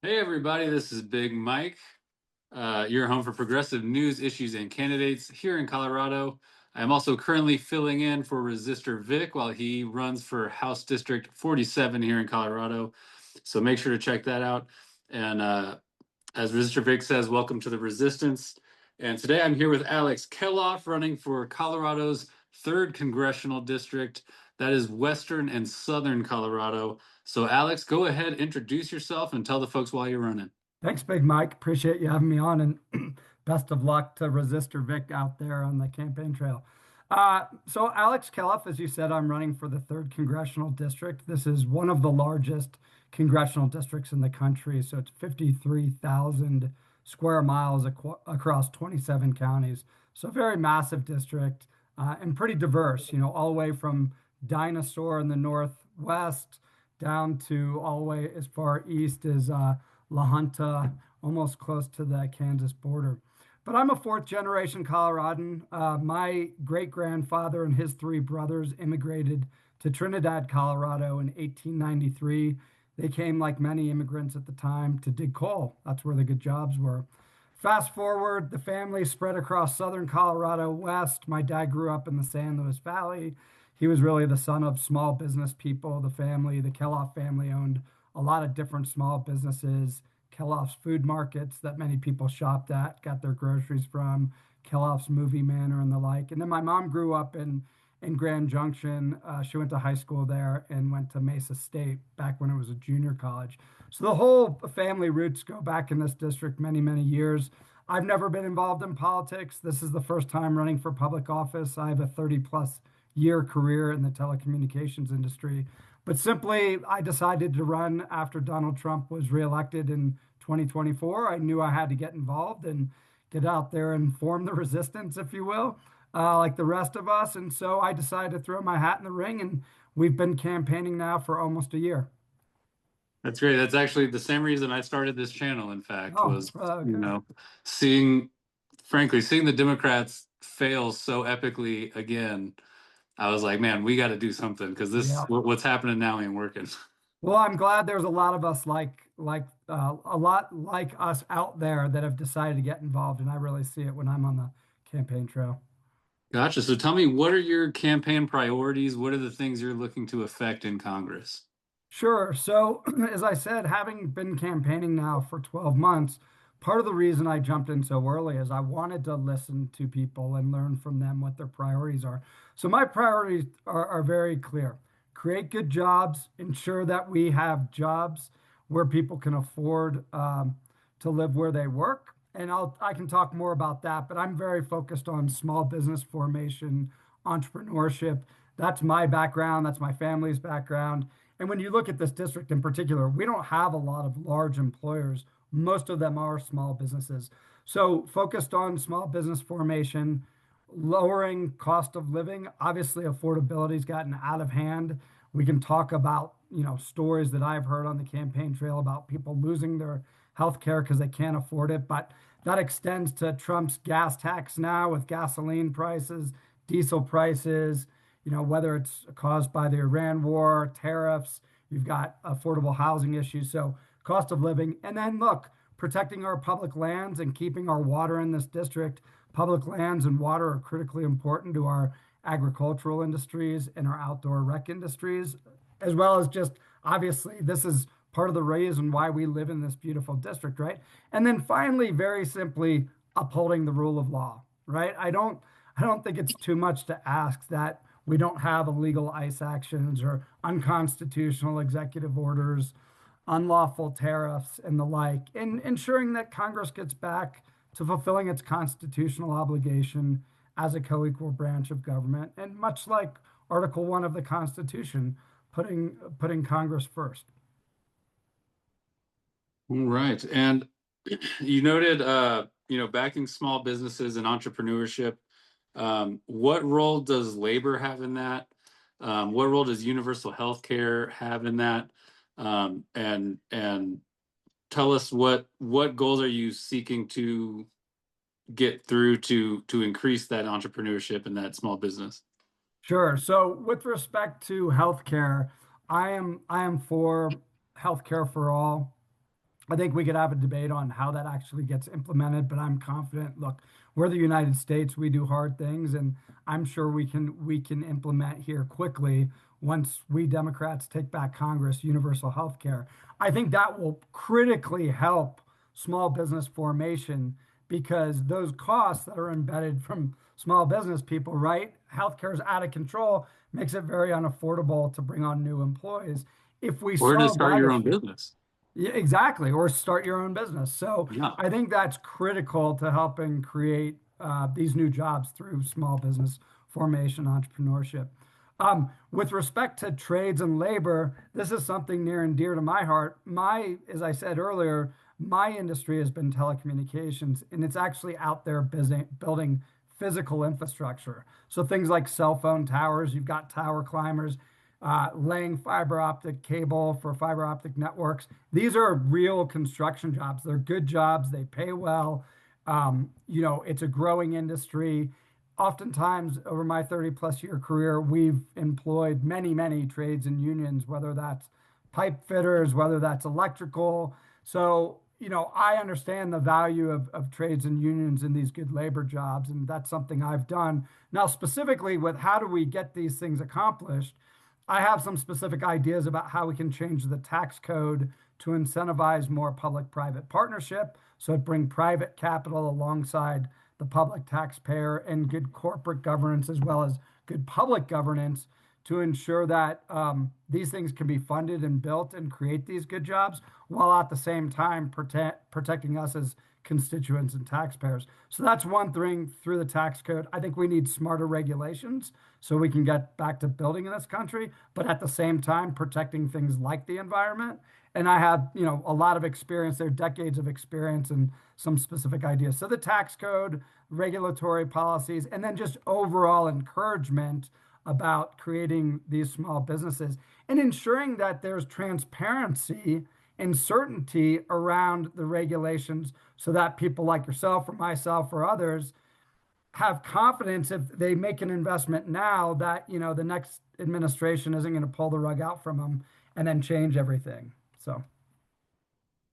Hey everybody, this is Big Mike. Your home for progressive news, issues, and candidates here in Colorado. I am also currently filling in for Resistor Vic while he runs for House District 47 here in Colorado. So make sure to check that out. And as Resistor Vic says, welcome to the resistance. And today I'm here with Alex Kelloff running for Colorado's 3rd Congressional District. That is Western and Southern Colorado. So, Alex, go ahead, introduce yourself, and tell the folks why you're running. Thanks, Big Mike. Appreciate you having me on, and best of luck to Resistor Vic out there on the campaign trail. So, Alex Kelloff, as you said, I'm running for the 3rd Congressional District. This is one of the largest congressional districts in the country. So, it's 53,000 square miles across 27 counties. So, very massive district and pretty diverse, all the way from Dinosaur in the Northwest down to all the way as far east as La Junta, almost close to the Kansas border. But I'm a fourth generation Coloradan. My great grandfather and his 3 brothers immigrated to Trinidad, Colorado in 1893. They came, like many immigrants at the time, to dig coal. That's where the good jobs were. Fast forward, the family spread across southern Colorado west. My dad grew up in the San Luis Valley. He was really the son of small business people. The Kelloff family owned a lot of different small businesses, Kelloff's food markets that many people shopped at, got their groceries from, Kelloff's Movie Manor and the like. And then my mom grew up in Grand Junction. She went to high school there and went to Mesa State back when it was a junior college. So the whole family roots go back in this district many, many years. I've never been involved in politics. This is the first time running for public office. I have a 30 plus year career in the telecommunications industry. But simply, I decided to run after Donald Trump was reelected in 2024. I knew I had to get involved and get out there and form the resistance, if you will, like the rest of us. And so I decided to throw my hat in the ring, and we've been campaigning now for almost a year. That's great. That's actually the same reason I started this channel, in fact, Oh, was, you okay. know, seeing, frankly, seeing the Democrats fail so epically again. I was like, man, we got to do something because Yeah. what's happening now ain't working. Well, I'm glad there's a lot of us like a lot like us out there that have decided to get involved, and I really see it when I'm on the campaign trail. Gotcha. So tell me, what are your campaign priorities? What are the things you're looking to affect in Congress? Sure. So, as I said, having been campaigning now for 12 months, part of the reason I jumped in so early is I wanted to listen to people and learn from them what their priorities are. So, my priorities are very clear: create good jobs, ensure that we have jobs where people can afford to live where they work. And I can talk more about that, but I'm very focused on small business formation, entrepreneurship. That's my background, that's my family's background. And when you look at this district in particular, we don't have a lot of large employers. Most of them are small businesses. So focused on small business formation, lowering cost of living. Obviously, affordability's gotten out of hand. We can talk about, stories that I've heard on the campaign trail about people losing their health care because they can't afford it. But that extends to Trump's gas tax now with gasoline prices, diesel prices, whether it's caused by the Iran war, tariffs, you've got affordable housing issues. So, cost of living. And then, look, protecting our public lands and keeping our water in this district. Public lands and water are critically important to our agricultural industries and our outdoor rec industries, as well as just obviously, this is part of the reason why we live in this beautiful district, right? And then finally, very simply, upholding the rule of law, right? I don't think it's too much to ask that we don't have illegal ICE actions or unconstitutional executive orders, unlawful tariffs, and the like, and ensuring that Congress gets back to fulfilling its constitutional obligation as a co-equal branch of government, and much like Article 1 of the Constitution, putting Congress first. All right. And you noted, backing small businesses and entrepreneurship. What role does labor have in that? What role does universal health care have in that? And tell us what goals are you seeking to get through to increase that entrepreneurship and that small business? Sure. So with respect to healthcare, I am for healthcare for all. I think we could have a debate on how that actually gets implemented, but I'm confident. Look, we're the United States. We do hard things, and I'm sure we can implement here quickly once we Democrats take back Congress, universal health care. I think that will critically help small business formation because those costs that are embedded from small business people, right? Healthcare is out of control, makes it very unaffordable to bring on new employees. If we Or to solve start that your own issue, business. yeah, exactly, or start your own business. So Yeah. I think that's critical to helping create these new jobs through small business formation, entrepreneurship. With respect to trades and labor, this is something near and dear to my heart. As I said earlier, my industry has been telecommunications, and it's actually out there building physical infrastructure. So things like cell phone towers, you've got tower climbers, laying fiber optic cable for fiber optic networks. These are real construction jobs. They're good jobs. They pay well. It's a growing industry. Oftentimes, over my 30 plus year career, we've employed many, many trades and unions, whether that's pipe fitters, whether that's electrical. So, I understand the value of trades and unions in these good labor jobs, and that's something I've done. Now, specifically with how do we get these things accomplished, I have some specific ideas about how we can change the tax code to incentivize more public-private partnership. So bring private capital alongside the public taxpayer and good corporate governance as well as good public governance to ensure that these things can be funded and built and create these good jobs while at the same time protecting us as constituents and taxpayers. So that's one thing through the tax code. I think we need smarter regulations so we can get back to building in this country, but at the same time protecting things like the environment. And I have, a lot of experience there, decades of experience and some specific ideas. So the tax code, regulatory policies, and then just overall encouragement about creating these small businesses and ensuring that there's transparency and certainty around the regulations so that people like yourself or myself or others have confidence if they make an investment now that, the next administration isn't going to pull the rug out from them and then change everything. So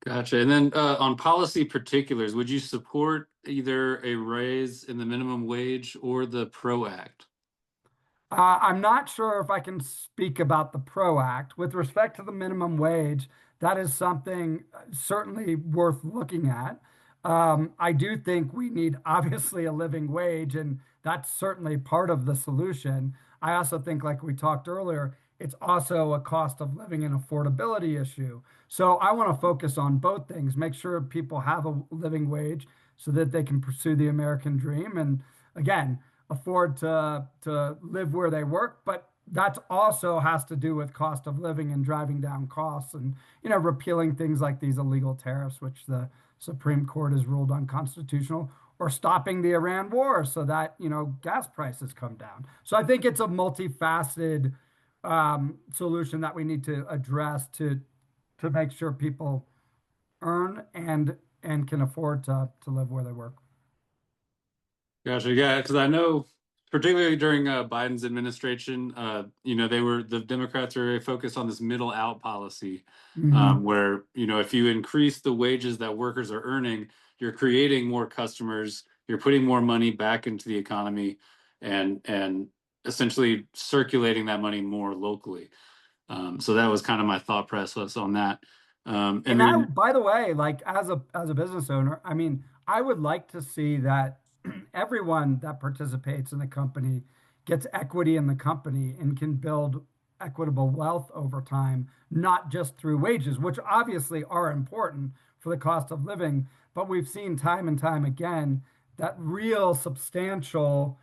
Gotcha. And then on policy particulars, would you support either a raise in the minimum wage or the PRO Act? I'm not sure if I can speak about the PRO Act. With respect to the minimum wage, that is something certainly worth looking at. I do think we need obviously a living wage, and that's certainly part of the solution. I also think, like we talked earlier, it's also a cost of living and affordability issue. So I want to focus on both things, make sure people have a living wage so that they can pursue the American dream. And again, afford to live where they work, but that also has to do with cost of living and driving down costs and repealing things like these illegal tariffs, which the Supreme Court has ruled unconstitutional, or stopping the Iran war so that gas prices come down. So I think it's a multifaceted solution that we need to address to make sure people earn and can afford to live where they work. Gotcha. Yeah, because I know, particularly during Biden's administration, the Democrats are very focused on this middle out policy, Hmm. where, if you increase the wages that workers are earning, you're creating more customers, you're putting more money back into the economy, and essentially circulating that money more locally. So that was kind of my thought process on that. And And I, then, by the way, like as a business owner, I mean, I would like to see that everyone that participates in the company gets equity in the company and can build equitable wealth over time, not just through wages, which obviously are important for the cost of living. But we've seen time and time again that real substantial,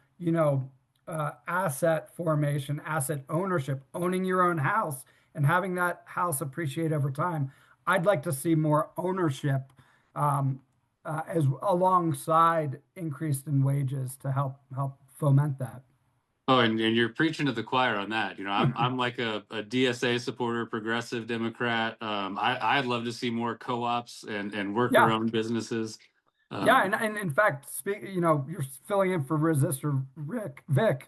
asset formation, asset ownership, owning your own house and having that house appreciate over time. I'd like to see more ownership as alongside increase in wages to help foment that. oh, and you're preaching to the choir on that. I'm like a DSA supporter, progressive Democrat. I'd love to see more co-ops and Yeah, worker-owned businesses. yeah, Um, and in fact, you're filling in for Resistor Vic.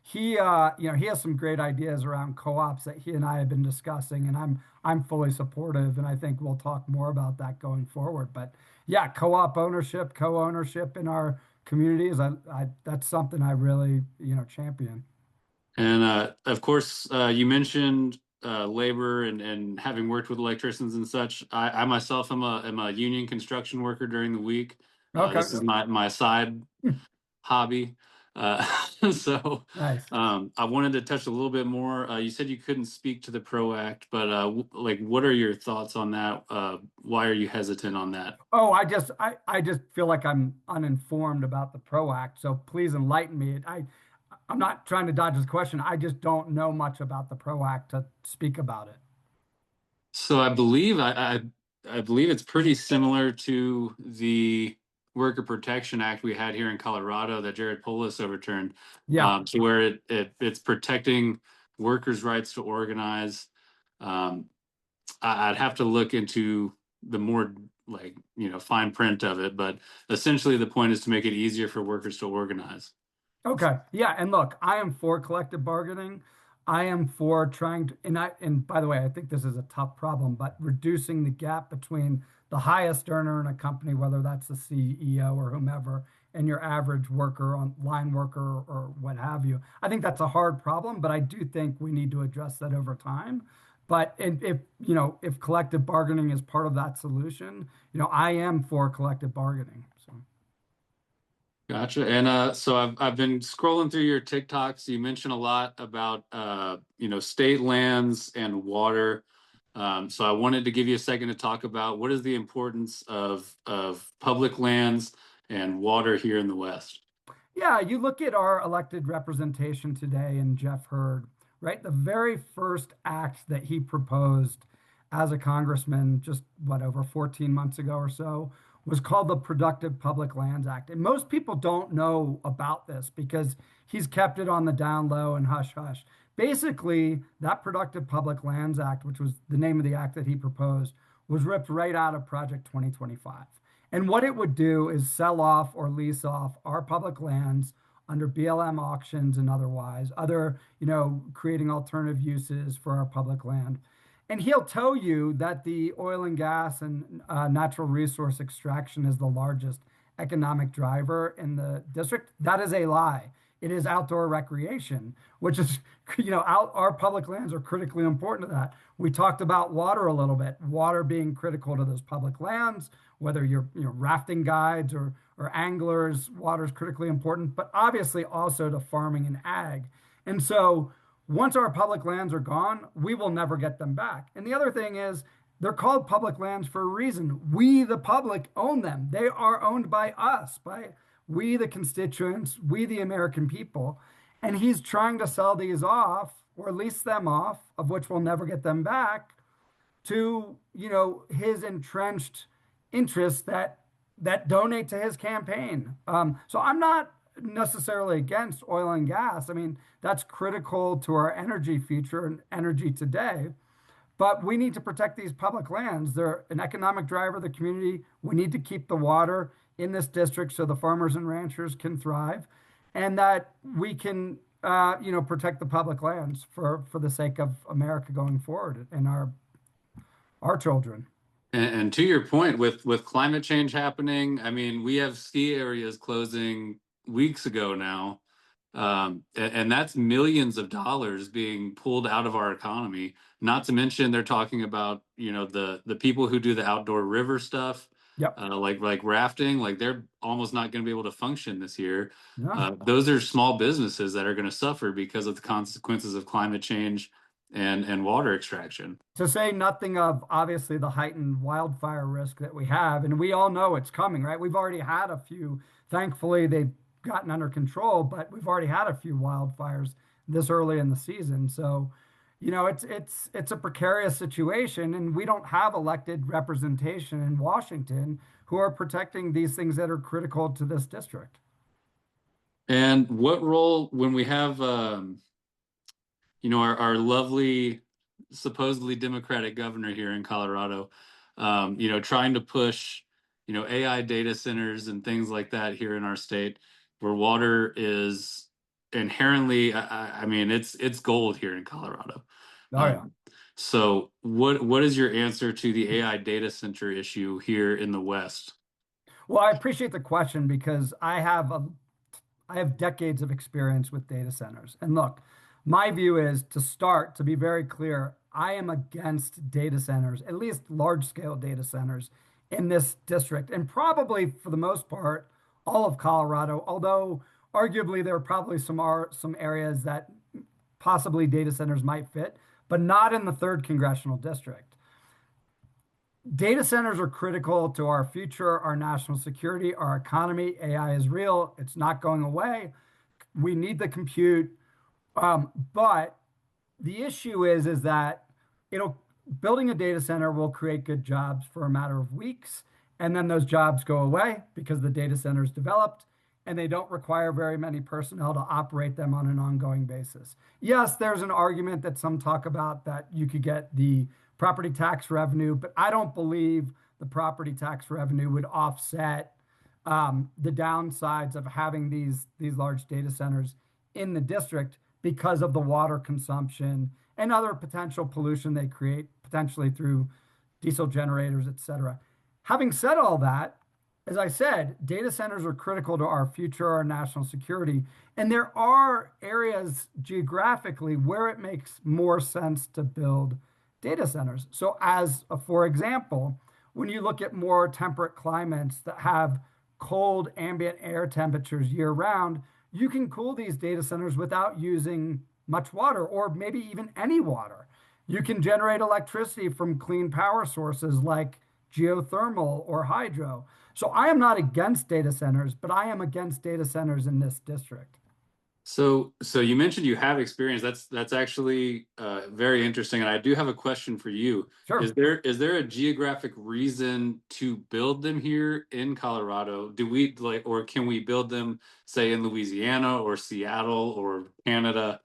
he has some great ideas around co-ops that he and I have been discussing, and I'm fully supportive, and I think we'll talk more about that going forward. But yeah, co-op ownership, co-ownership in our communities, I that's something I really, champion. And of course, you mentioned labor and having worked with electricians and such. I myself am a union construction worker during the week. Okay, This is my side hobby. Uh, so nice. I wanted to touch a little bit more. You said you couldn't speak to the PRO Act, but like, what are your thoughts on that? Why are you hesitant on that? Oh, I just feel like I'm uninformed about the PRO Act, so please enlighten me. I'm not trying to dodge this question. I just don't know much about the PRO Act to speak about it. So I believe it's pretty similar to the Worker Protection Act we had here in Colorado that Jared Polis overturned. Yeah. To where it's protecting workers' rights to organize. Um, I'd have to look into the more, like, fine print of it, but essentially the point is to make it easier for workers to organize. Okay. Yeah. And look, I am for collective bargaining. I am for trying to, and by the way, I think this is a tough problem, but reducing the gap between the highest earner in a company, whether that's the CEO or whomever, and your average worker on line worker or what have you. I think that's a hard problem, but I do think we need to address that over time. But if collective bargaining is part of that solution, I am for collective bargaining. So. Gotcha. And so I've been scrolling through your TikToks. You mentioned a lot about state lands and water. So I wanted to give you a second to talk about what is the importance of public lands and water here in the West. Yeah, you look at our elected representation today in Jeff Hurd, right? The very first act that he proposed as a congressman, just what, over 14 months ago or so, was called the Productive Public Lands Act. And most people don't know about this because he's kept it on the down low and hush hush. Basically, that Productive Public Lands Act, which was the name of the act that he proposed, was ripped right out of Project 2025. And what it would do is sell off or lease off our public lands under BLM auctions and otherwise, creating alternative uses for our public land. And he'll tell you that the oil and gas and natural resource extraction is the largest economic driver in the district. That is a lie. It is outdoor recreation, which is, our public lands are critically important to that. We talked about water a little bit, water being critical to those public lands, whether you're, rafting guides or anglers, water is critically important, but obviously also to farming and ag. And so once our public lands are gone, we will never get them back. And the other thing is, they're called public lands for a reason. We, the public, own them. They are owned by us, by we, the constituents, we, the American people. And he's trying to sell these off or lease them off, of which we'll never get them back, to his entrenched interests that donate to his campaign. So I'm not necessarily against oil and gas. I mean, that's critical to our energy future and energy today. But we need to protect these public lands. They're an economic driver of the community. We need to keep the water in this district so the farmers and ranchers can thrive, and that we can, protect the public lands for the sake of America going forward and our children. And to your point, with climate change happening, I mean, we have ski areas closing weeks ago now. And that's millions of dollars being pulled out of our economy. Not to mention they're talking about, the people who do the outdoor river stuff, Yep. like rafting, like they're almost not going to be able to function this year. No. Those are small businesses that are going to suffer because of the consequences of climate change and water extraction. To say nothing of obviously the heightened wildfire risk that we have, and we all know it's coming, right? We've already had a few. Thankfully, they've gotten under control, but we've already had a few wildfires this early in the season. So, it's a precarious situation, and we don't have elected representation in Washington who are protecting these things that are critical to this district. And what role when we have our lovely, supposedly Democratic governor here in Colorado, trying to push, AI data centers and things like that here in our state, where water is inherently, I mean, it's gold here in Colorado. Oh yeah. Um, so what is your answer to the AI data center issue here in the West? Well, I appreciate the question because I have decades of experience with data centers. And look, my view is to start, to be very clear, I am against data centers, at least large scale data centers in this district, and probably for the most part, all of Colorado, although arguably there are probably some areas that possibly data centers might fit, but not in the third congressional district. Data centers are critical to our future, our national security, our economy. AI is real. It's not going away. We need the compute. But the issue is that it'll building a data center will create good jobs for a matter of weeks, and then those jobs go away because the data center is developed and they don't require very many personnel to operate them on an ongoing basis. Yes, there's an argument that some talk about that you could get the property tax revenue, but I don't believe the property tax revenue would offset the downsides of having these large data centers in the district because of the water consumption and other potential pollution they create, potentially through diesel generators, et cetera. Having said all that, as I said, data centers are critical to our future, our national security. And there are areas geographically where it makes more sense to build data centers. So, for example, when you look at more temperate climates that have cold ambient air temperatures year round, you can cool these data centers without using much water or maybe even any water. You can generate electricity from clean power sources like geothermal or hydro. So I am not against data centers, but I am against data centers in this district. So you mentioned you have experience. That's actually very interesting, and I do have a question for you. Sure. Is there a geographic reason to build them here in Colorado? Do we like, or can we build them, say, in Louisiana or Seattle or Canada,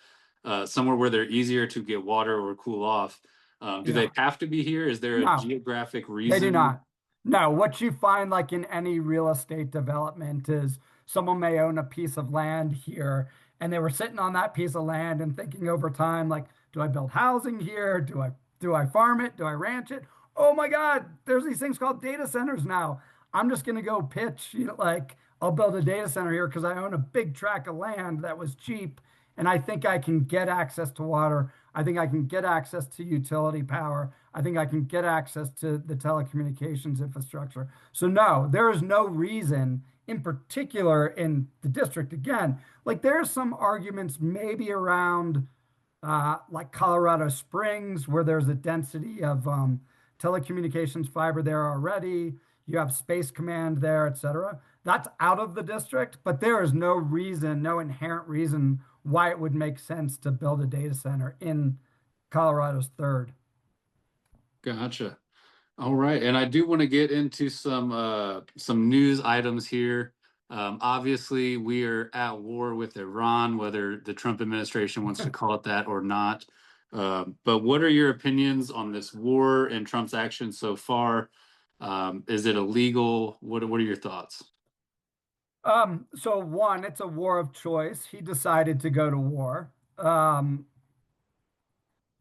somewhere where they're easier to get water or cool off? Do they Yeah. have to be here? Is there a No. geographic They do reason? not. No, what you find like in any real estate development is someone may own a piece of land here and they were sitting on that piece of land and thinking over time, like, do I build housing here? Do I farm it? Do I ranch it? Oh my God, there's these things called data centers now. I'm just gonna go pitch, like I'll build a data center here because I own a big tract of land that was cheap and I think I can get access to water. I think I can get access to utility power. I think I can get access to the telecommunications infrastructure. So, no, there is no reason in particular in the district. Again, like there are some arguments maybe around like Colorado Springs, where there's a density of telecommunications fiber there already. You have Space Command there, et cetera. That's out of the district, but there is no reason, no inherent reason why it would make sense to build a data center in Colorado's third. Gotcha. All right, and I do want to get into some news items here. Obviously, we are at war with Iran, whether the Trump administration wants to call it that or not. But what are your opinions on this war and Trump's actions so far? Is it illegal? What are your thoughts? So one, it's a war of choice. He decided to go to war.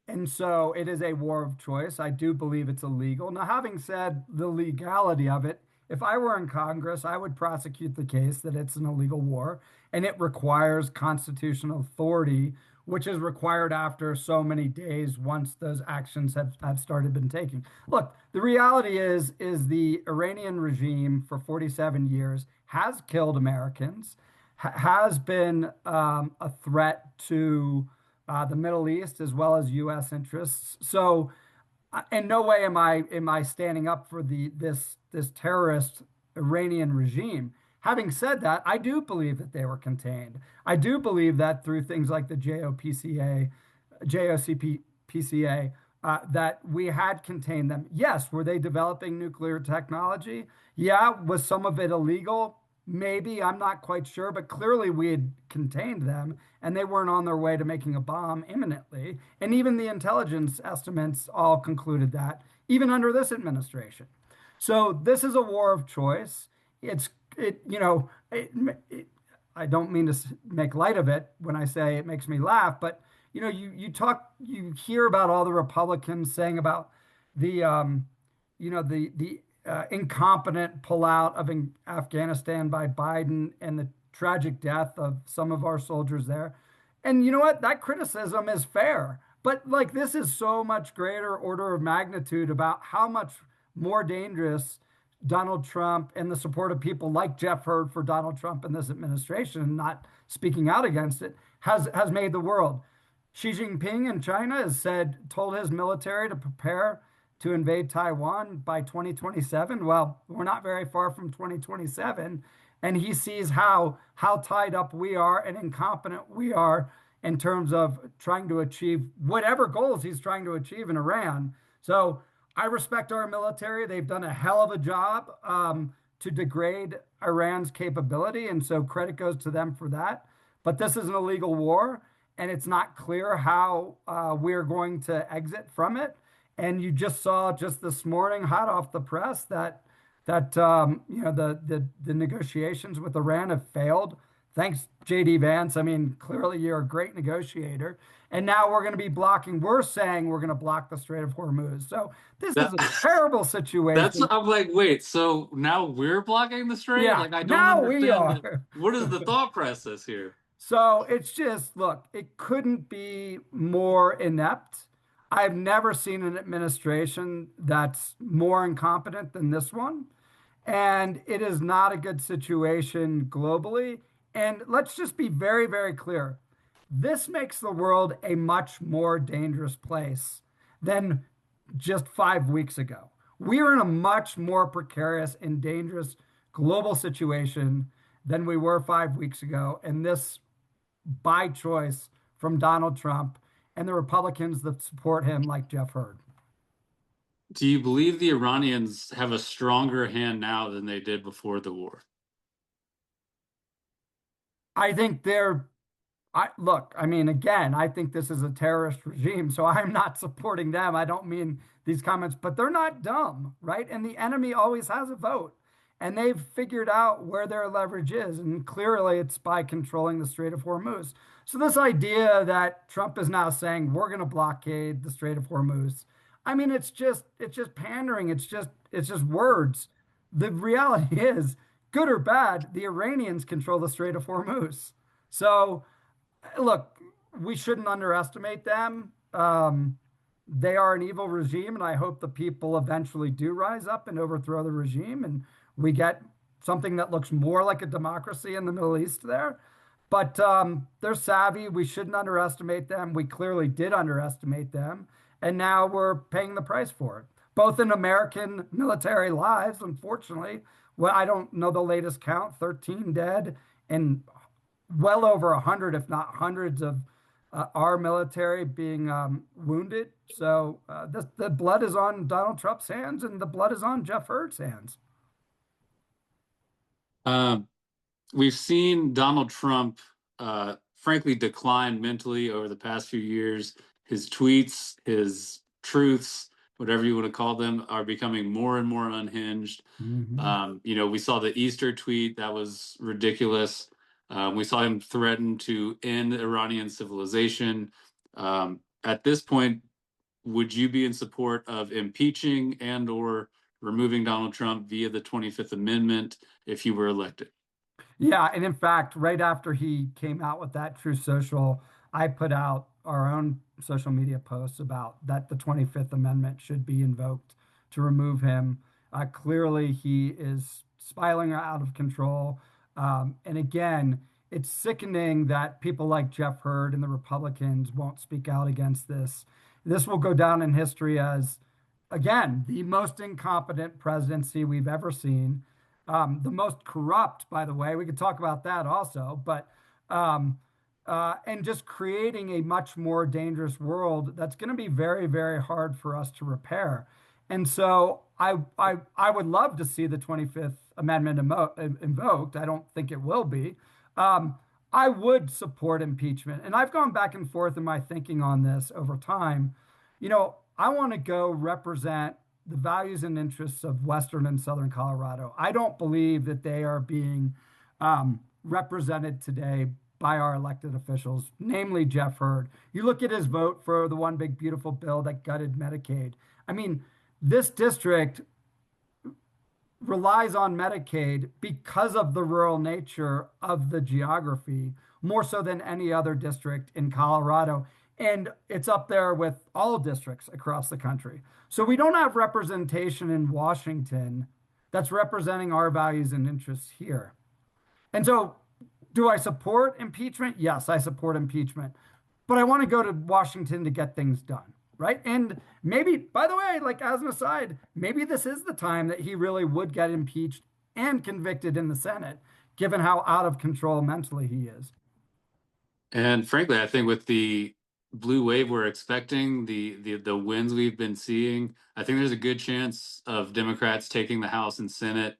And so it is a war of choice. I do believe it's illegal. Now, having said the legality of it, if I were in Congress, I would prosecute the case that it's an illegal war and it requires constitutional authority, which is required after so many days once those actions have started been taken. Look, the reality is the Iranian regime for 47 years has killed Americans, has been a threat to the Middle East as well as U.S. interests. So, in no way am I standing up for this terrorist Iranian regime. Having said that, I do believe that they were contained. I do believe that through things like the JOCPCA, that we had contained them. Yes, were they developing nuclear technology? Yeah, was some of it illegal? Maybe, I'm not quite sure, but clearly we had contained them and they weren't on their way to making a bomb imminently. And even the intelligence estimates all concluded that, even under this administration. So this is a war of choice. It's it, you know, it, I don't mean to make light of it when I say it makes me laugh, but you hear about all the Republicans saying about the incompetent pullout of Afghanistan by Biden and the tragic death of some of our soldiers there. And you know what? That criticism is fair. But like this is so much greater order of magnitude about how much more dangerous Donald Trump and the support of people like Jeff Hurd for Donald Trump and this administration, not speaking out against it, has made the world. Xi Jinping in China has told his military to prepare to invade Taiwan by 2027. Well, we're not very far from 2027, and he sees how tied up we are and incompetent we are in terms of trying to achieve whatever goals he's trying to achieve in Iran. So I respect our military. They've done a hell of a job to degrade Iran's capability, and so credit goes to them for that. But this is an illegal war, and it's not clear how we're going to exit from it. And you just saw just this morning, hot off the press, that the negotiations with Iran have failed. Thanks, JD Vance. I mean, clearly you're a great negotiator. And now we're going to be blocking. We're saying we're going to block the Strait of Hormuz. So this is That a terrible that's situation. I'm like, wait, so now we're blocking the strait? Yeah, Like I don't now we understand that. are. What is the thought process here? So it's just, look, it couldn't be more inept. I've never seen an administration that's more incompetent than this one. And it is not a good situation globally. And let's just be very, very clear. This makes the world a much more dangerous place than just 5 weeks ago. We are in a much more precarious and dangerous global situation than we were 5 weeks ago. And this by choice from Donald Trump and the Republicans that support him, like Jeff Hurd. Do you believe the Iranians have a stronger hand now than they did before the war? I think they're look, I mean, again, I think this is a terrorist regime, so I'm not supporting them. I don't mean these comments, but they're not dumb, right? And the enemy always has a vote. And they've figured out where their leverage is. And clearly it's by controlling the Strait of Hormuz. So this idea that Trump is now saying we're going to blockade the Strait of Hormuz, I mean, it's just pandering. It's just words. The reality is, good or bad, the Iranians control the Strait of Hormuz. So look, we shouldn't underestimate them. They are an evil regime, and I hope the people eventually do rise up and overthrow the regime, and we get something that looks more like a democracy in the Middle East there. But they're savvy. We shouldn't underestimate them. We clearly did underestimate them, and now we're paying the price for it, both in American military lives, unfortunately. Well, I don't know the latest count, 13 dead, and well over 100, if not hundreds of our military being wounded. So the blood is on Donald Trump's hands and the blood is on Jeff Hurd's hands. Um, we've seen Donald Trump, frankly, decline mentally over the past few years. His tweets, his truths, whatever you want to call them, are becoming more and more unhinged. Mhm. We saw the Easter tweet that was ridiculous. We saw him threaten to end Iranian civilization. At this point, would you be in support of impeaching and or removing Donald Trump via the 25th Amendment if he were elected? Yeah, and in fact, right after he came out with that True Social, I put out our own social media posts about that the 25th Amendment should be invoked to remove him. Clearly, he is spiraling out of control. And again, it's sickening that people like Jeff Hurd and the Republicans won't speak out against this. This will go down in history as, again, the most incompetent presidency we've ever seen. The most corrupt, by the way. We could talk about that also, but and just creating a much more dangerous world that's going to be very, very hard for us to repair. And so I would love to see the 25th Amendment invoked. I don't think it will be. I would support impeachment. And I've gone back and forth in my thinking on this over time. I want to go represent the values and interests of Western and Southern Colorado. I don't believe that they are being represented today by our elected officials, namely Jeff Hurd. You look at his vote for the one big beautiful bill that gutted Medicaid. I mean, this district relies on Medicaid because of the rural nature of the geography, more so than any other district in Colorado. And it's up there with all districts across the country. So we don't have representation in Washington that's representing our values and interests here. And so, do I support impeachment? Yes, I support impeachment. But I want to go to Washington to get things done, right? And maybe, by the way, like as an aside, maybe this is the time that he really would get impeached and convicted in the Senate, given how out of control mentally he is. And frankly, I think with the blue wave we're expecting, the wins we've been seeing, I think there's a good chance of Democrats taking the House and Senate,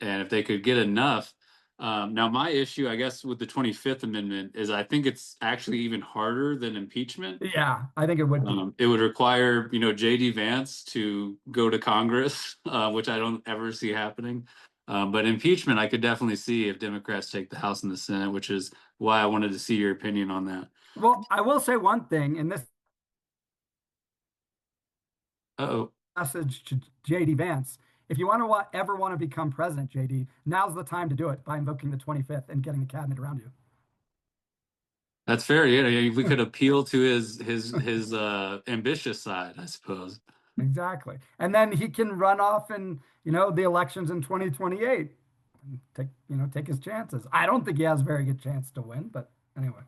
and if they could get enough. Now, my issue, I guess, with the 25th Amendment is I think it's actually even harder than impeachment. Yeah, I think it would be. It would require, JD Vance to go to Congress, which I don't ever see happening. But impeachment, I could definitely see if Democrats take the House and the Senate, which is why I wanted to see your opinion on that. Well, I will say one thing, and this Uh-oh. message to JD Vance. If you ever want to become president, JD, now's the time to do it by invoking the 25th and getting the cabinet around you. That's fair. Yeah, yeah, we could appeal to his ambitious side, I suppose. Exactly. And then he can run off in, the elections in 2028 and take his chances. I don't think he has a very good chance to win, but anyway.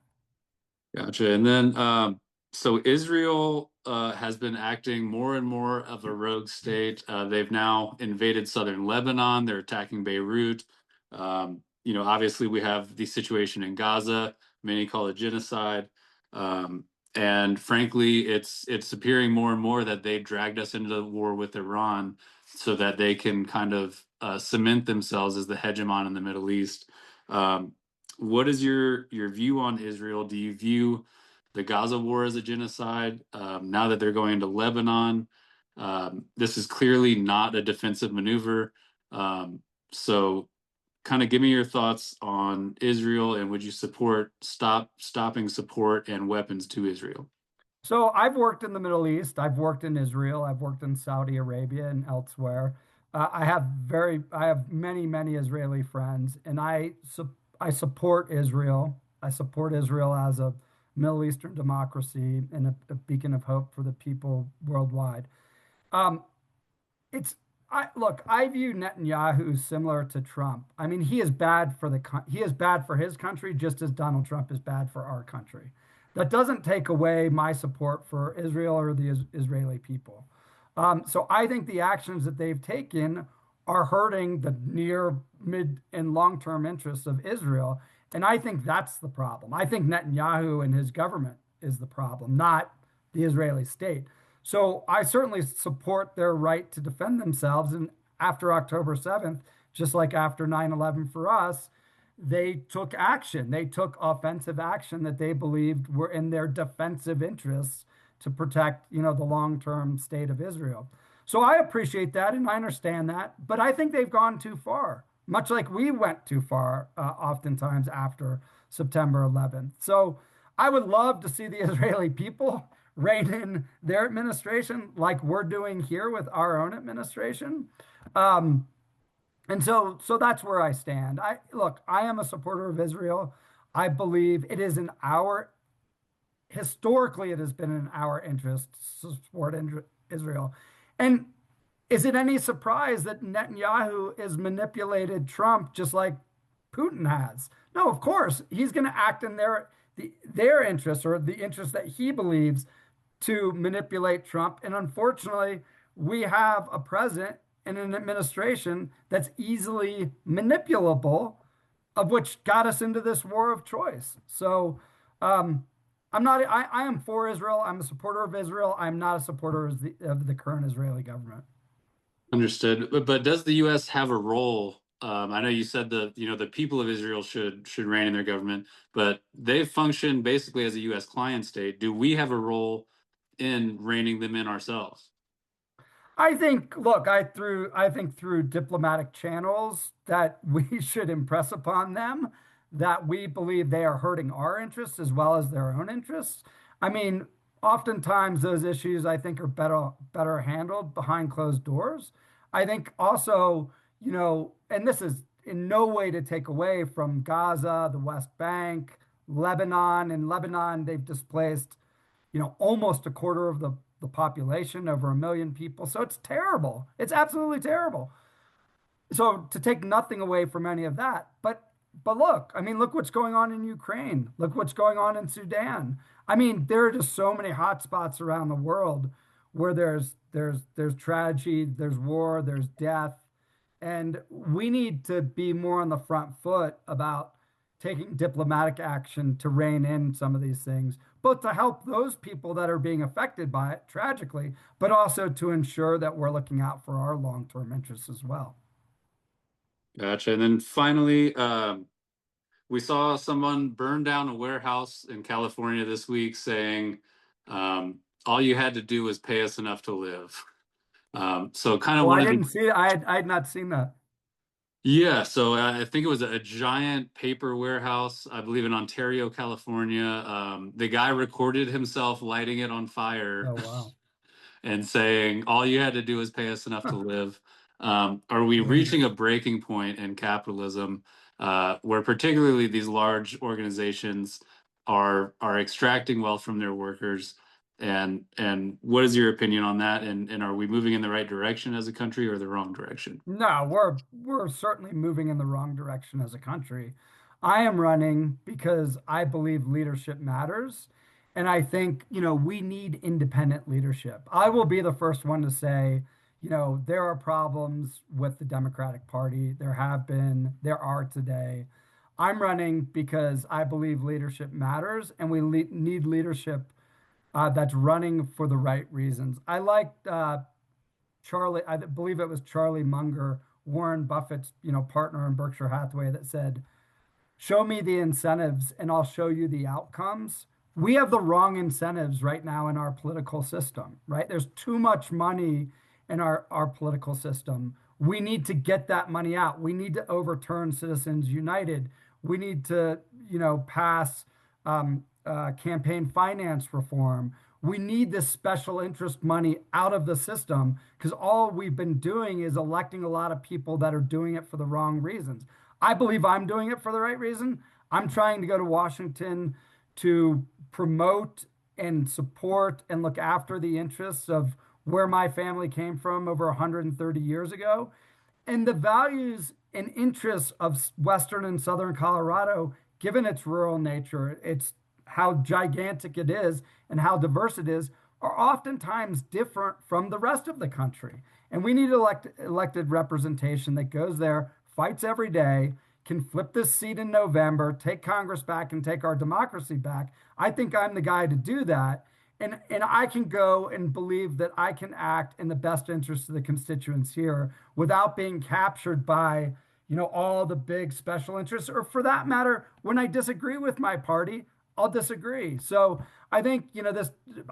Gotcha. And then, so Israel has been acting more and more of a rogue state. They've now invaded southern Lebanon. They're attacking Beirut. Obviously we have the situation in Gaza. Many call it genocide. Um, and frankly, it's appearing more and more that they've dragged us into the war with Iran so that they can kind of cement themselves as the hegemon in the Middle East. Um, what is your view on Israel? Do you view the Gaza war as a genocide? Now that they're going to Lebanon, this is clearly not a defensive maneuver. So, kind of give me your thoughts on Israel, and would you support stopping support and weapons to Israel? So I've worked in the Middle East. I've worked in Israel. I've worked in Saudi Arabia and elsewhere. I have many, many Israeli friends, and I support Israel. I support Israel as a Middle Eastern democracy and a beacon of hope for the people worldwide. Um, it's I look, I view Netanyahu similar to Trump. I mean, he is bad for his country just as Donald Trump is bad for our country. That doesn't take away my support for Israel or the Israeli people. So I think the actions that they've taken are hurting the near, mid, and long-term interests of Israel. And I think that's the problem. I think Netanyahu and his government is the problem, not the Israeli state. So I certainly support their right to defend themselves. And after October 7th, just like after 9/11 for us, they took action. They took offensive action that they believed were in their defensive interests to protect, the long-term state of Israel. So I appreciate that and I understand that, but I think they've gone too far, much like we went too far, oftentimes after September 11th. So I would love to see the Israeli people rein in their administration like we're doing here with our own administration. Um, and so that's where I stand. I am a supporter of Israel. I believe it is in our historically it has been in our interest to support Israel. And is it any surprise that Netanyahu has manipulated Trump just like Putin has? No, of course he's going to act in their interests or the interests that he believes to manipulate Trump. And unfortunately, we have a president and an administration that's easily manipulable, of which got us into this war of choice. So um, I am for Israel. I'm a supporter of Israel. I'm not a supporter of the current Israeli government. Understood. But does the U.S. have a role? I know you said the people of Israel should reign in their government, but they function basically as a U.S. client state. Do we have a role in reining them in ourselves? I think through diplomatic channels that we should impress upon them that we believe they are hurting our interests as well as their own interests. I mean, oftentimes those issues I think are better handled behind closed doors. I think also, and this is in no way to take away from Gaza, the West Bank, Lebanon. In Lebanon, they've displaced, almost a quarter of the population, over 1 million people. So it's terrible. It's absolutely terrible. So to take nothing away from any of that, but look, I mean, look what's going on in Ukraine. Look what's going on in Sudan. I mean, there are just so many hot spots around the world where there's tragedy, there's war, there's death, and we need to be more on the front foot about taking diplomatic action to rein in some of these things, both to help those people that are being affected by it tragically, but also to ensure that we're looking out for our long-term interests as well. Gotcha. And then finally, we saw someone burn down a warehouse in California this week saying, all you had to do was pay us enough to live. So kind of Oh, I wanted didn't to, see it. I had not seen that. yeah, so I think it was a giant paper warehouse, I believe in Ontario, California. The guy recorded himself lighting it on fire Oh, wow. and saying, all you had to do is pay us enough to live. Are we Great. reaching a breaking point in capitalism where particularly these large organizations are extracting wealth from their workers? And what is your opinion on that? And are we moving in the right direction as a country or the wrong direction? No, we're certainly moving in the wrong direction as a country. I am running because I believe leadership matters. And I think, we need independent leadership. I will be the first one to say, there are problems with the Democratic Party. There have been, there are today. I'm running because I believe leadership matters and we need leadership that's running for the right reasons. I liked Charlie, I believe it was Charlie Munger, Warren Buffett's, partner in Berkshire Hathaway, that said, "Show me the incentives and I'll show you the outcomes." We have the wrong incentives right now in our political system, right? There's too much money in our political system. We need to get that money out. We need to overturn Citizens United. We need to, pass campaign finance reform. We need this special interest money out of the system because all we've been doing is electing a lot of people that are doing it for the wrong reasons. I believe I'm doing it for the right reason. I'm trying to go to Washington to promote and support and look after the interests of where my family came from over 130 years ago. And the values and interests of Western and Southern Colorado, given its rural nature, its how gigantic it is and how diverse it is, are oftentimes different from the rest of the country. And we need elected representation that goes there, fights every day, can flip this seat in November, take Congress back, and take our democracy back. I think I'm the guy to do that. And I can go and believe that I can act in the best interest of the constituents here without being captured by, all the big special interests, or for that matter, when I disagree with my party, I'll disagree. So I think,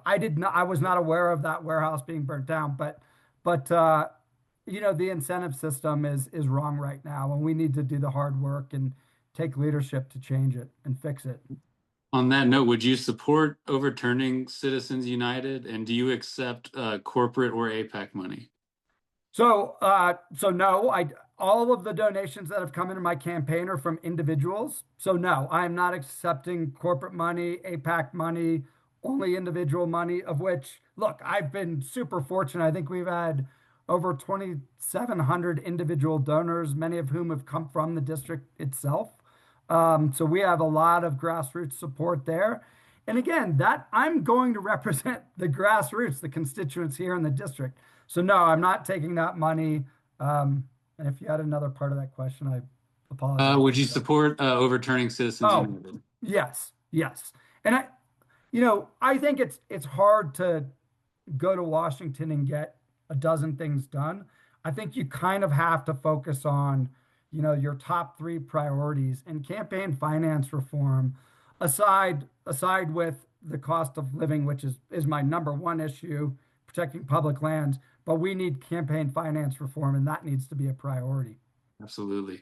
I was not aware of that warehouse being burnt down, but the incentive system is wrong right now, and we need to do the hard work and take leadership to change it and fix it. On that note, would you support overturning Citizens United? And do you accept corporate or APAC money? So no, all of the donations that have come into my campaign are from individuals. So no, I am not accepting corporate money, APAC money, only individual money, of which, look, I've been super fortunate. I think we've had over 2,700 individual donors, many of whom have come from the district itself. So we have a lot of grassroots support there. And again, that I'm going to represent the grassroots, the constituents here in the district. So no, I'm not taking that money. And if you had another part of that question, I apologize. Would you support overturning Citizens Oh, United? yes, yes. And I think it's hard to go to Washington and get a dozen things done. I think you kind of have to focus on, your top three priorities, and campaign finance reform aside with the cost of living, which is my number one issue, protecting public lands, but we need campaign finance reform and that needs to be a priority. Absolutely.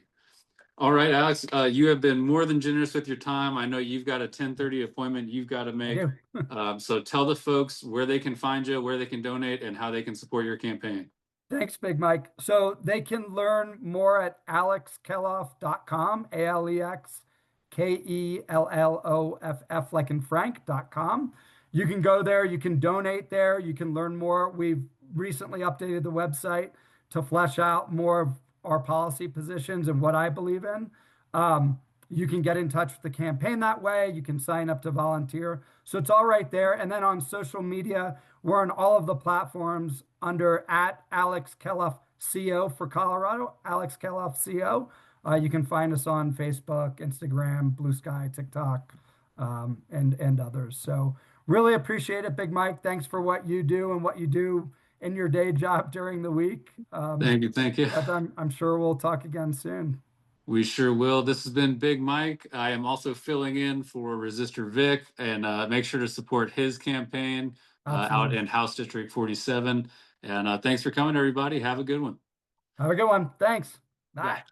All right, Alex, you have been more than generous with your time. I know you've got a 10:30 appointment you've got to I make. do. So tell the folks where they can find you, where they can donate, and how they can support your campaign. Thanks, Big Mike. So they can learn more at alexkelloff.com, ALEXKELLOFF, like in Frank.com. You can go there, you can donate there, you can learn more. We've recently updated the website to flesh out more of our policy positions and what I believe in. Um, you can get in touch with the campaign that way. You can sign up to volunteer. So it's all right there. And then on social media, we're on all of the platforms under at Alex Kelloff CO for Colorado, Alex Kelloff CO. You can find us on Facebook, Instagram, Blue Sky, TikTok, and others. So really appreciate it, Big Mike. Thanks for what you do and what you do in your day job during the week. Thank you. Thank you. But I'm sure we'll talk again soon. We sure will. This has been Big Mike. I am also filling in for Resistor Vic, and make sure to support his campaign out Absolutely. in House District 47. And thanks for coming, everybody. Have a good one. Have a good one. Thanks. Bye. Bye.